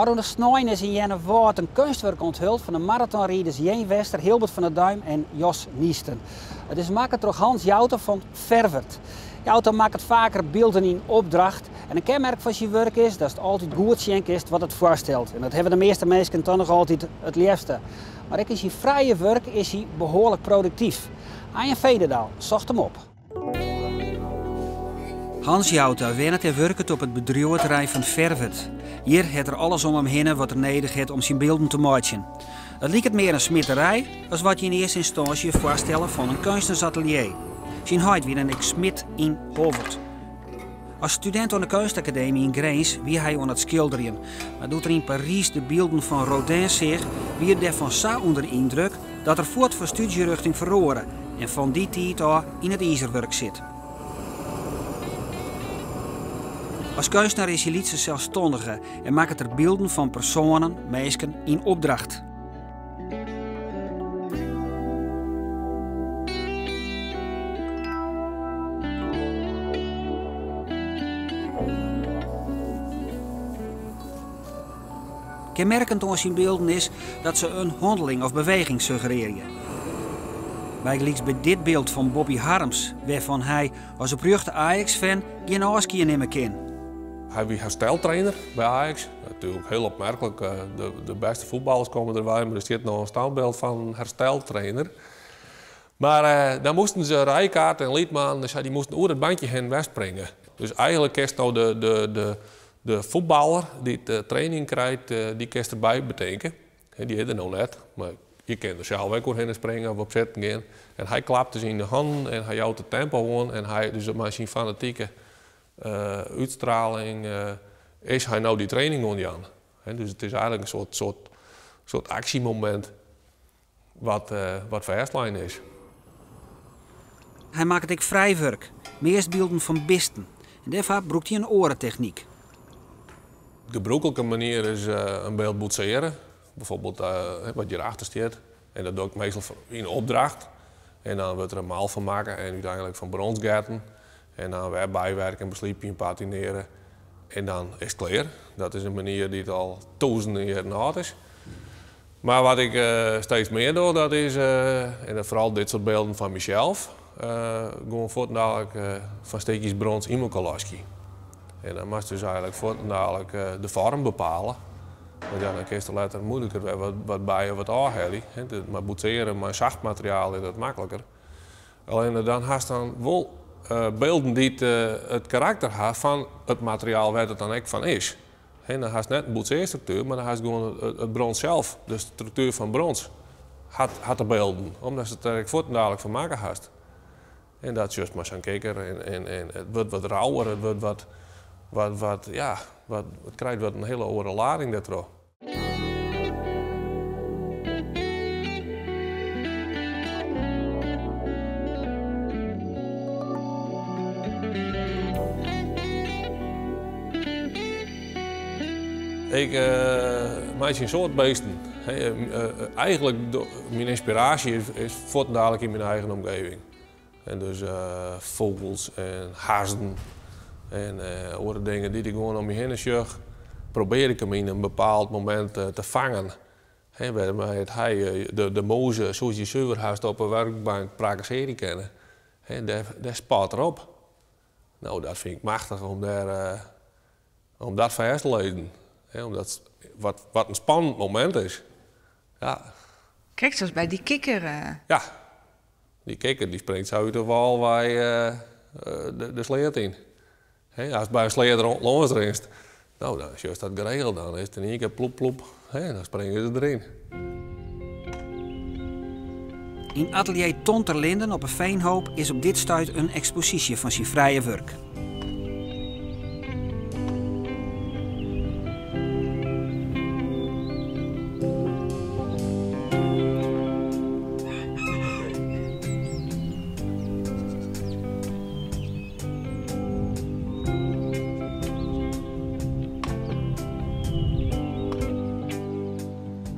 Rond de snijden is in Jennewaard een kunstwerk onthuld van de marathonrijders Jeen Wester, Hilbert van der Duim en Jos Niesten. Het is gemaakt door Hans Jouter van Ververt. Jouter maakt vaker beelden in opdracht. En een kenmerk van zijn werk is dat het altijd goed zien is wat het voorstelt. En dat hebben de meeste mensen toch nog altijd het liefste. Maar ook in zijn vrije werk is hij behoorlijk productief. Arjen Vederdaal zocht hem op. Hans Jouter werkt en werkt op het bedrijventerrein van Ververt. Hier heeft er alles om hem heen wat er nodig is om zijn beelden te maken. Het lijkt meer een smidderij als wat je in eerste instantie voorstelt van een kunstensatelier. Zijn huid weer een smid in Hovert. Als student aan de kunstacademie in Grains wie hij aan het schilderen. Maar doet er in Parijs de beelden van Rodin zich, wie er van zo onder indruk dat er voort voor studierichting verloren en van die tijd al in het ijzerwerk zit. Als kunstenaar is hij liefst zelfstandige en maakt er beelden van personen, mensen in opdracht. Kenmerkend aan zijn beelden is dat ze een handeling of beweging suggereren. Bijgelijks bij dit beeld van Bobby Harms, waarvan hij als een beruchte Ajax-fan geen afscheid nemen kan. Hij was hersteltrainer bij Ajax. Natuurlijk heel opmerkelijk. De beste voetballers komen erbij, maar er zit nog een standbeeld van hersteltrainer. Maar dan moesten ze Rijkaard en Liedman, dus die moesten over het bandje heen wegspringen. Dus eigenlijk is nou de voetballer die de training krijgt, die kan erbij betekenen. Die is er nog net, maar je kan er zelf ook heen springen of op zetten gaan. En hij klapt dus in de handen en hij houdt het tempo aan. En hij, dus met zijn fanatieke uitstraling is hij nou die training aan. Dus het is eigenlijk een soort actiemoment wat verherstlijn is. Hij maakt ook vrijwerk, meest beelden van beesten. En daarvoor gebruikt hij een orentechniek. De gebruikelijke manier is een beeld boetseren. Bijvoorbeeld wat je erachter staat. En dat doe ik meestal in opdracht. En dan wordt er een maal van maken en uiteindelijk van bronsgaten. En dan weer bijwerken, besliepen, patineren. En dan is het klaar. Dat is een manier die het al duizenden jaren oud is. Maar wat ik steeds meer doe, dat is, en vooral dit soort beelden van mezelf, gewoon voortdurend van stukjes brons in elkaar lassen. En dan moest dus eigenlijk voortdurend de vorm bepalen. Want ja, dan kun je later moeilijker wat bij of wat aanhalen. Maar boetseren, maar zacht materiaal is dat makkelijker. Alleen dan haast dan wel beelden die het karakter hebben van het materiaal waar het dan ook van is. En dan haast net een boetseerstructuur, maar dan haast gewoon het brons zelf, de structuur van brons, had de beelden. Omdat ze het er voortdurend van maken haast. En dat is juist maar zo'n kikker en het wordt wat rauwer, het wordt het krijgt wat een hele oude lading daardoor. Ik maak een soort beesten. Eigenlijk mijn inspiratie is voortdurend in mijn eigen omgeving. En dus vogels en hazen en andere dingen die ik gewoon om je heen zie, probeer ik hem in een bepaald moment te vangen. De mozen, zoals je zuiverhuis op een werkbank praktiseren kennen, daar spat erop. Nou, dat vind ik machtig om dat vast te lezen. Omdat wat een spannend moment is. Ja. Kijk, zoals bij die kikker. Ja, die kikker die springt zo uit de wal bij de sleet in. Als het bij een sleet langs is, nou, dan is dat geregeld. Dan is het in één keer plop plop, dan springen ze erin. In atelier Ton ter Linden op een Veenhoop is op dit stuit een expositie van zijn vrije werk.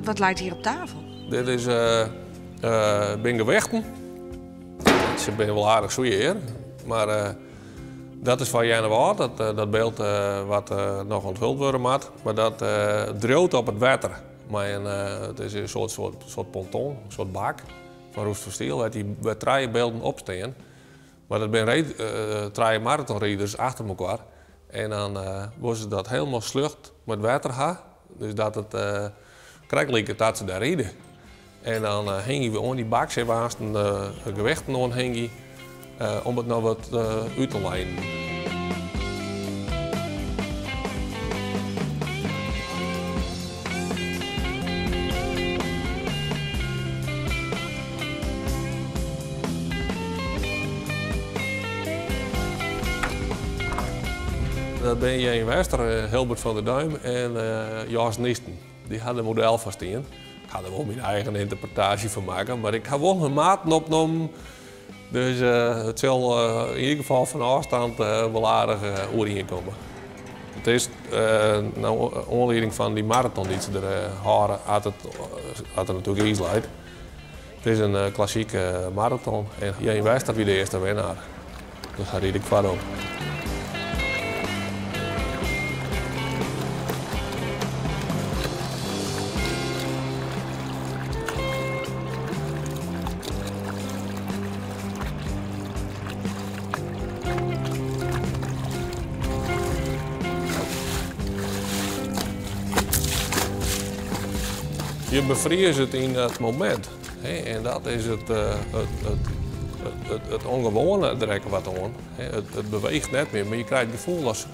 Wat lijkt hier op tafel? Dit is gewichten. Ze zijn wel aardig zwaar, maar Dat is van januari, dat beeld wat nog onthuld worden moet. Maar dat droogt op het water. Maar het is een soort ponton, een soort bak van Roest van Stiel, waar die drie beelden opstaan. Maar dat zijn drie marathonrijders achter elkaar. En dan worden ze dat helemaal slucht met water gaan. Dus dat het krijgt dat ze daar rijden. En dan hingen we aan die bak, ze waren een gewichten aan hingen, om het nou wat uit te leiden. Dat ben je in Wester, Hilbert van der Duim en Jos Nisten. Die hadden een model van staan. Ik had er wel mijn eigen interpretatie van maken, maar ik heb wel een maat opgenomen. Dus het zal in ieder geval van afstand wel aardig overheen komen. Het is nou aanleiding van die marathon die ze er hadden, had het natuurlijk iets leid. Het is een klassieke marathon en hier in Wester wie de eerste winnaar. Dus daar rijd ik voor op. Je bevriest het in het moment. En dat is het ongewone trekken wat aan. Het beweegt net meer, maar je krijgt het gevoel als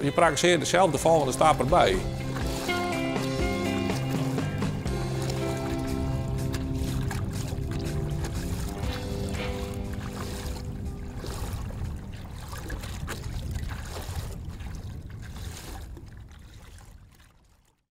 je praktiseert dezelfde volgende stap erbij.